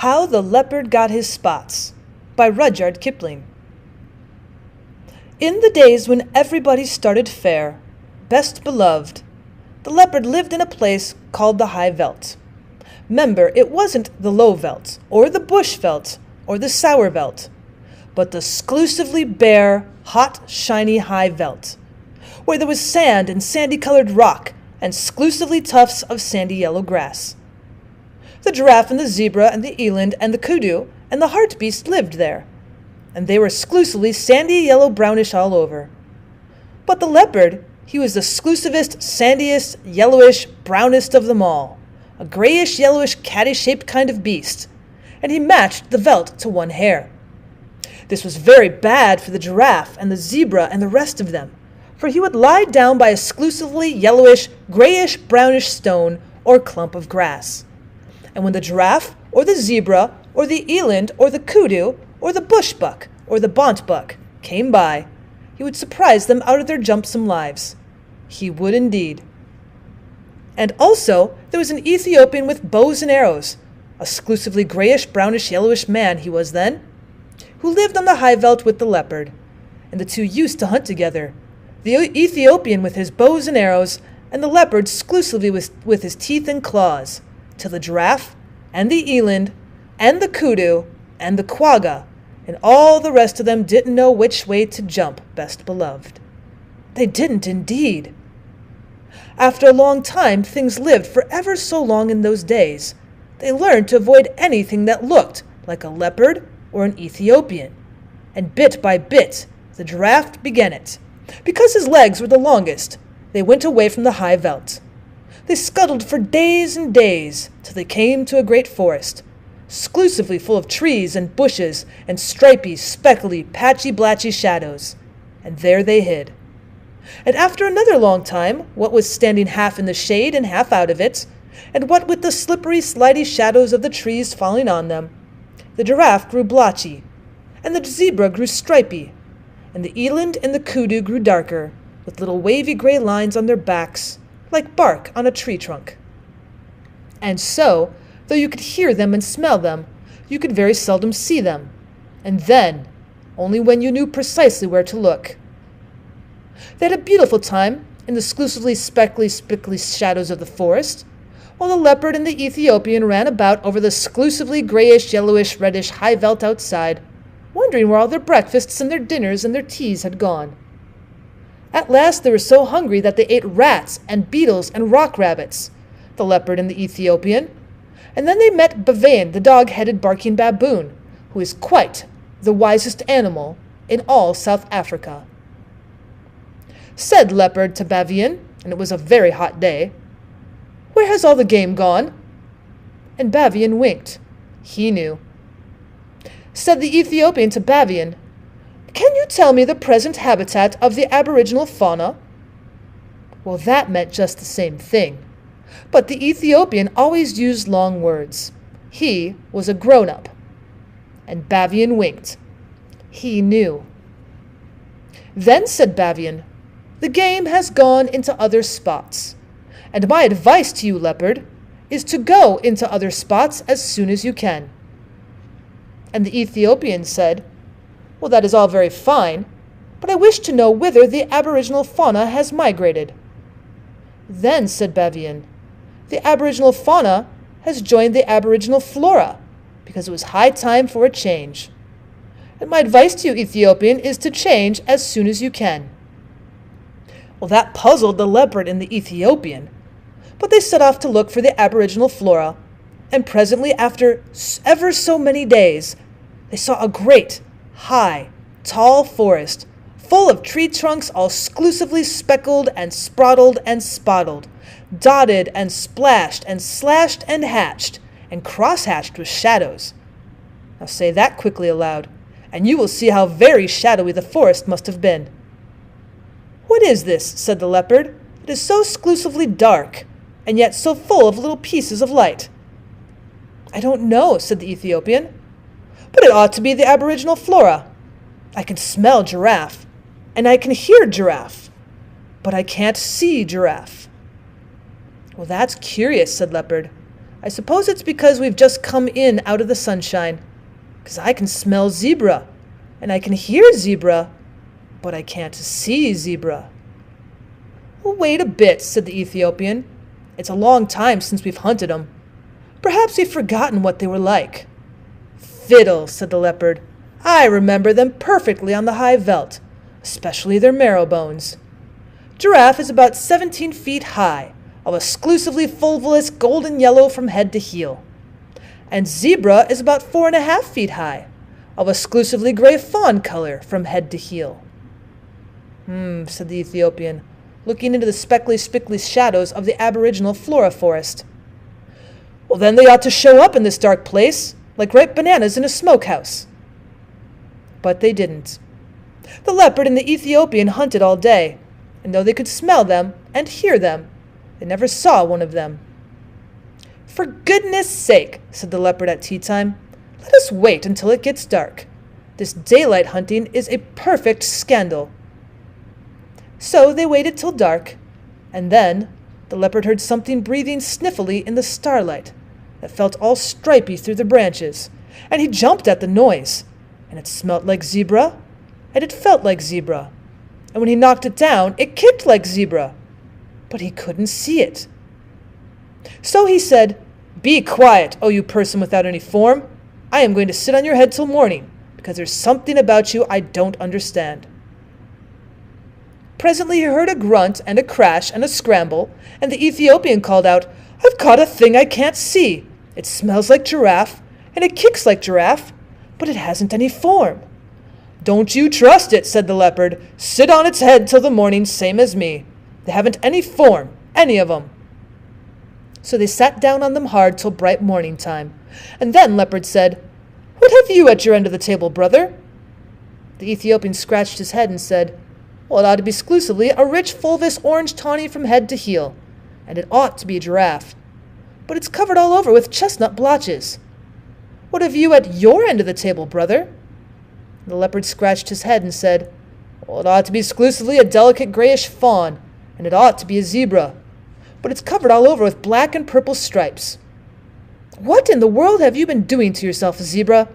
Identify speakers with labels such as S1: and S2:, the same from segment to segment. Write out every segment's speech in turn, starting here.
S1: How the Leopard Got His Spots by Rudyard Kipling. In the days when everybody started fair, best beloved, the leopard lived in a place called the high veld. 'Member, it wasn't the low veld, or the bush veld, or the sour veld, but the exclusively bare, hot, shiny high veld, where there was sand and sandy-colored rock and exclusively tufts of sandy yellow grass. The giraffe and the zebra and the eland and the kudu and the hartebeest lived there, and they were exclusively sandy yellow brownish all over. But the leopard, he was the exclusivest, sandiest, yellowish, brownest of them all, a grayish, yellowish, caddy-shaped kind of beast, and he matched the veld to one hair. This was very bad for the giraffe and the zebra and the rest of them, for he would lie down by a exclusively yellowish, grayish, brownish stone or clump of grass. And when the giraffe, or the zebra, or the eland, or the kudu, or the bushbuck, or the bontbuck came by, he would surprise them out of their jumpsome lives. He would indeed. And also there was an Ethiopian with bows and arrows, a exclusively grayish, brownish, yellowish man he was then, who lived on the high veld with the leopard, and the two used to hunt together, the Ethiopian with his bows and arrows, and the leopard exclusively with his teeth and claws, till the giraffe, and the eland, and the kudu, and the quagga, and all the rest of them didn't know which way to jump, best beloved. They didn't indeed. After a long time, things lived for ever so long in those days. They learned to avoid anything that looked like a leopard or an Ethiopian, and bit by bit, the giraffe began it. Because his legs were the longest, they went away from the high veld. They scuttled for days and days, till they came to a great forest, exclusively full of trees and bushes and stripy, speckly, patchy-blatchy shadows, and there they hid. And after another long time, what was standing half in the shade and half out of it, and what with the slippery, slidey shadows of the trees falling on them, the giraffe grew blotchy, and the zebra grew stripy, and the eland and the kudu grew darker, with little wavy gray lines on their backs, like bark on a tree trunk. And so, though you could hear them and smell them, you could very seldom see them, and then only when you knew precisely where to look. They had a beautiful time in the exclusively speckly, spickly shadows of the forest, while the leopard and the Ethiopian ran about over the exclusively grayish, yellowish, reddish high veld outside, wondering where all their breakfasts and their dinners and their teas had gone. At last they were so hungry that they ate rats and beetles and rock rabbits, the leopard and the Ethiopian, and then they met Bavian, the dog-headed barking baboon, who is quite the wisest animal in all South Africa. Said Leopard to Bavian, and it was a very hot day, "Where has all the game gone?" And Bavian winked. He knew. Said the Ethiopian to Bavian, "Can you tell me the present habitat of the aboriginal fauna?" Well, that meant just the same thing. But the Ethiopian always used long words. He was a grown-up. And Bavian winked. He knew. Then said Bavian, "The game has gone into other spots. And my advice to you, Leopard, is to go into other spots as soon as you can." And the Ethiopian said, "Well, that is all very fine, but I wish to know whither the aboriginal fauna has migrated." Then said Bavian, "The aboriginal fauna has joined the aboriginal flora, because it was high time for a change. And my advice to you, Ethiopian, is to change as soon as you can." Well, that puzzled the leopard and the Ethiopian, but they set off to look for the aboriginal flora, and presently, after ever so many days, they saw a great, high, tall forest, full of tree trunks all exclusively speckled and sproddled and spottled, dotted and splashed and slashed and hatched, and cross-hatched with shadows. Now say that quickly aloud, and you will see how very shadowy the forest must have been. "What is this?" said the leopard. "It is so exclusively dark, and yet so full of little pieces of light." "I don't know," said the Ethiopian, "but it ought to be the aboriginal flora. I can smell giraffe, and I can hear giraffe, but I can't see giraffe." "Well, that's curious," said Leopard. I suppose it's because we've just come in out of the sunshine. 'Cause I can smell zebra, and I can hear zebra, but I can't see zebra." "Well, wait a bit," said the Ethiopian. "It's a long time since we've hunted 'em. Perhaps we've forgotten what they were like." "Fiddle," said the leopard. "I remember them perfectly on the high veld, especially their marrow bones. Giraffe is about 17 feet high, of exclusively fulvulous golden yellow from head to heel. And zebra is about 4.5 feet high, of exclusively gray fawn color from head to heel." Said the Ethiopian, looking into the speckly shadows of the aboriginal flora forest. "Well, then they ought to show up in this dark place, like ripe bananas in a smokehouse." But they didn't. The leopard and the Ethiopian hunted all day, and though they could smell them and hear them, they never saw one of them. "For goodness sake," said the leopard at tea time, "let us wait until it gets dark. This daylight hunting is a perfect scandal." So they waited till dark, and then the leopard heard something breathing sniffily in the starlight that felt all stripy through the branches, and he jumped at the noise, and it smelt like zebra, and it felt like zebra, and when he knocked it down, it kicked like zebra, but he couldn't see it. So he said, "Be quiet, oh you person without any form. I am going to sit on your head till morning, because there's something about you I don't understand." Presently he heard a grunt and a crash and a scramble, and the Ethiopian called out, "I've caught a thing I can't see. It smells like giraffe, and it kicks like giraffe, but it hasn't any form." "Don't you trust it," said the leopard. "Sit on its head till the morning, same as me. They haven't any form, any of 'em." So they sat down on them hard till bright morning time, and then Leopard said, "What have you at your end of the table, brother?" The Ethiopian scratched his head and said, "Well, it ought to be exclusively a rich fulvous orange tawny from head to heel, and it ought to be a giraffe, but it's covered all over with chestnut blotches. What have you at your end of the table, brother?" The leopard scratched his head and said, "Well, it ought to be exclusively a delicate grayish fawn, and it ought to be a zebra, but it's covered all over with black and purple stripes." "What in the world have you been doing to yourself, zebra?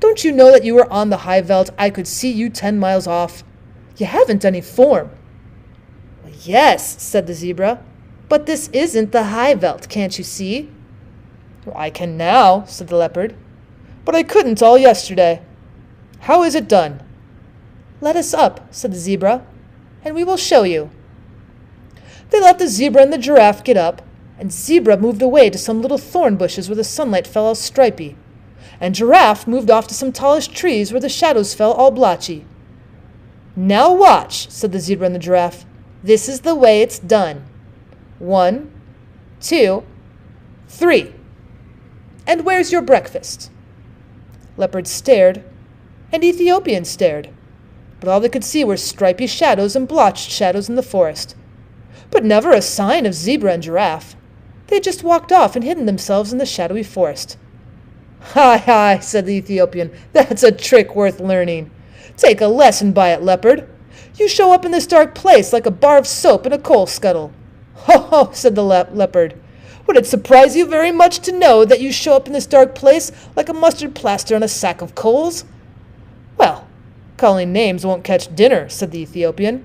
S1: Don't you know that you were on the high veld? I could see you 10 miles off. You haven't any form." "Yes," said the zebra, "but this isn't the high veld, can't you see?" "Well, I can now," said the leopard, "but I couldn't all yesterday. How is it done?" "Let us up," said the zebra, "and we will show you." They let the zebra and the giraffe get up, and Zebra moved away to some little thorn bushes where the sunlight fell all stripy, and Giraffe moved off to some tallish trees where the shadows fell all blotchy. "Now watch," said the zebra and the giraffe. "This is the way it's done. 1, 2, 3. And where's your breakfast?" Leopard stared, and Ethiopian stared, but all they could see were stripy shadows and blotched shadows in the forest, but never a sign of zebra and giraffe. They had just walked off and hidden themselves in the shadowy forest. "Hi, hi," said the Ethiopian, "that's a trick worth learning. Take a lesson by it, Leopard. You show up in this dark place like a bar of soap in a coal scuttle." "Ho, ho," said the leopard. "Would it surprise you very much to know that you show up in this dark place like a mustard plaster on a sack of coals?" "Well, calling names won't catch dinner," said the Ethiopian.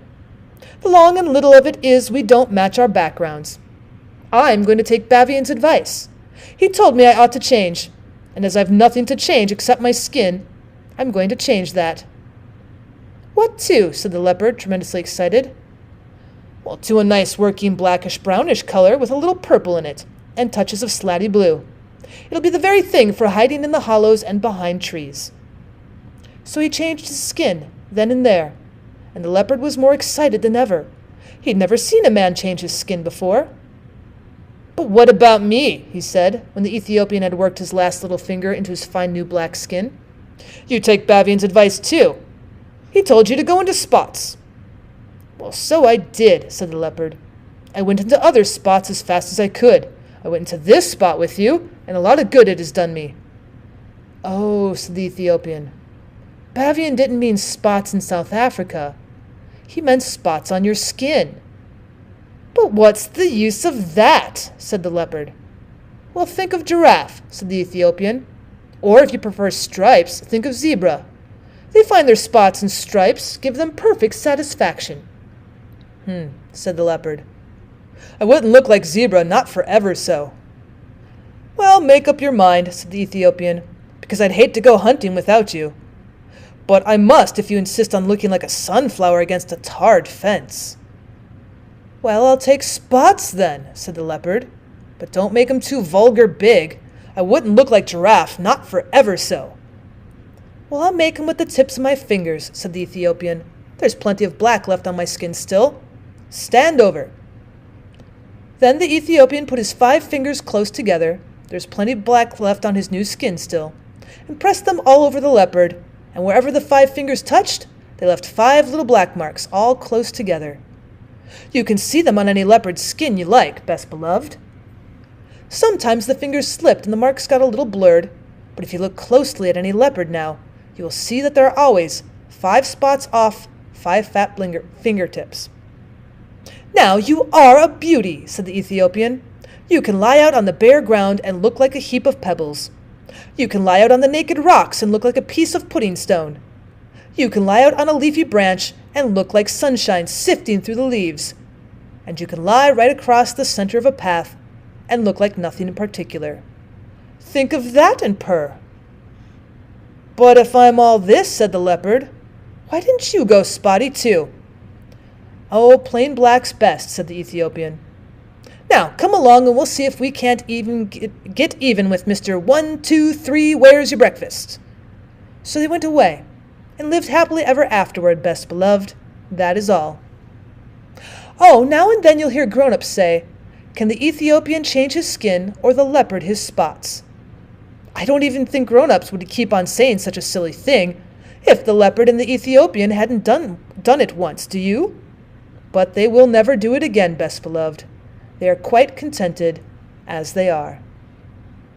S1: "The long and little of it is we don't match our backgrounds. I'm going to take Bavian's advice. He told me I ought to change, and as I've nothing to change except my skin, I'm going to change that." "What to?" said the leopard, tremendously excited. "Well, to a nice working blackish-brownish color with a little purple in it, and touches of slatty blue. It'll be the very thing for hiding in the hollows and behind trees." So he changed his skin, then and there, and the leopard was more excited than ever. He'd never seen a man change his skin before. "But what about me?" he said, when the Ethiopian had worked his last little finger into his fine new black skin. "You take Bavian's advice, too. He told you to go into spots." "Well, so I did," said the leopard. "I went into other spots as fast as I could. I went into this spot with you, and a lot of good it has done me." "Oh," said the Ethiopian. "Bavian didn't mean spots in South Africa. He meant spots on your skin." "But what's the use of that?" said the leopard. Well, think of giraffe, said the Ethiopian. Or if you prefer stripes, think of zebra. They find their spots and stripes give them perfect satisfaction. Said the leopard. I wouldn't look like zebra, not for ever so. Well, make up your mind, said the Ethiopian, because I'd hate to go hunting without you. But I must if you insist on looking like a sunflower against a tarred fence. Well, I'll take spots then, said the leopard, but don't make 'em too vulgar big. I wouldn't look like giraffe, not for ever so. Well, I'll make 'em with the tips of my fingers, said the Ethiopian. There's plenty of black left on my skin still. Stand over. Then the Ethiopian put his 5 fingers close together, there's plenty of black left on his new skin still, and pressed them all over the leopard, and wherever the 5 fingers touched, they left 5 little black marks all close together. You can see them on any leopard's skin you like, best beloved. Sometimes the fingers slipped and the marks got a little blurred, but if you look closely at any leopard now, you will see that there are always 5 spots off 5 fat fingertips. Now you are a beauty, said the Ethiopian. You can lie out on the bare ground and look like a heap of pebbles. You can lie out on the naked rocks and look like a piece of pudding stone. You can lie out on a leafy branch and look like sunshine sifting through the leaves. And you can lie right across the center of a path and look like nothing in particular. Think of that and purr. But if I'm all this, said the leopard, why didn't you go spotty too? Oh, plain black's best, said the Ethiopian. Now, come along and we'll see if we can't even get even with Mr. 1, 2, 3, where's your breakfast? So they went away, and lived happily ever afterward, best beloved. That is all. Oh, now and then you'll hear grown-ups say, can the Ethiopian change his skin or the leopard his spots? I don't even think grown-ups would keep on saying such a silly thing if the leopard and the Ethiopian hadn't done it once, do you? But they will never do it again, best beloved. They are quite contented as they are.